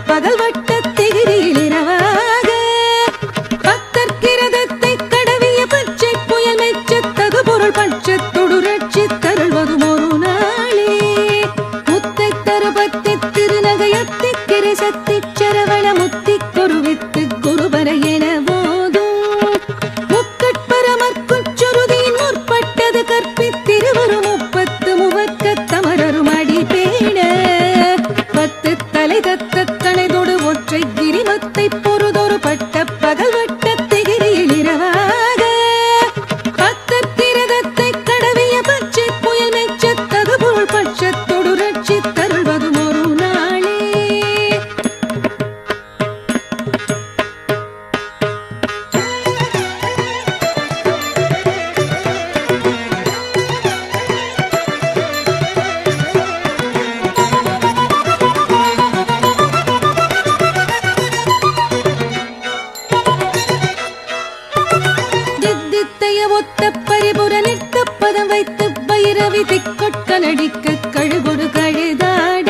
பகல் வட்ட திகிரியில் இரவாக பத்தற்கிரதத்தை கடவிய பச்சை புயல் மெச்சத்தகு பொருள் பட்சத்தொடு ரட்சி தருள்வதும் ஒரு நாளே முத்தை தருபத்தி திருநகையத்தி கிரை சக்தி சரவண முத்தி கொருவித்து குருபர என போதும் முக்கட்பரமற்குச்சுருதியின் முற்பட்டது கற்பித்திருவரும் முப்பத்து முவர்க்க தமரரும் அடி பேண பத்து தலை தத்த கணைதொடு ஒற்றை கிரிமத்தை பொறுதொரு பட்ட பகல் வட்ட திகிரியில் இரவாக பத்தற்கிரதத்தை கடவிய பச்சை புயல் மெச்சத்தகு பொருள் பட்சத்தொடு ரட்சி தருள்வதும் ஒரு நாளே ஒத்த பரிபுர நிற்க பதம் வைத்து பைரவி திக்கொட்க நடிக்க கழுகொடு கழுதாட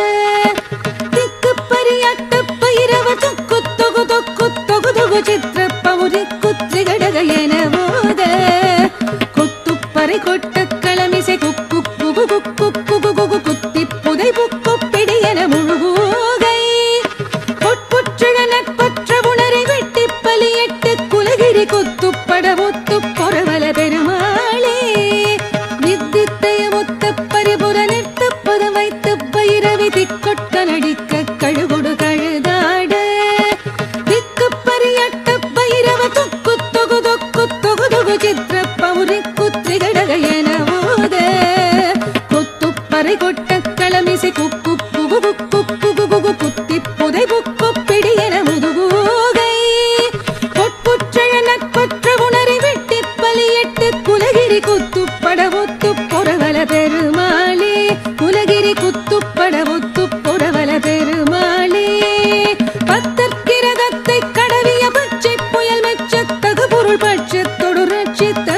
திக்கு பரியாட்ட பைரவ தொக்கு தொகு தொக்கு தொகு தொகு சித்திர பௌரி குத்ரி கடக என போத கொத்து பறை கொட்ட களமிசை குக்கு குகு குக்கு குகு குகு குத்தி புதை புக்கு பிடி என முழுகூகை பொற்புற்ற நட்பற்ற உணரை வெட்டி பலியட்டு குலகிரி குத்து படமுத்து பொறவல பெருமாளே நித்தித்தைய மொத்த பரிபுர நிற்க பதம் வைத்து பைரவி திக்கொட்க நடிக்க கழுகொடு கழுதாட திக்கு பரியட்ட பைரவ தொக்கு தொகு தொக்கு தொகு தொகு சித்திர பௌரி குத்ரி கடக என போத கொத்து பறை கொட்ட களமிசை குக்கு குகு குக்கு குகு குகு குத்தி புதை புக்கு பிடி என முதுகூகை பொற்புற்ற நட்பற்ற உணரை வெட்டி பலியட்டு குலகிரி குத்து படவொத்து பொறவல பெருமாளே குலகிரி குத்து படவொத்து பொறவல பெருமாளே பத்தற்கிரதத்தை கடவிய பச்சை புயல் மெச்சத்தகு பொருள் பட்சத்தொடு ரட்சித்த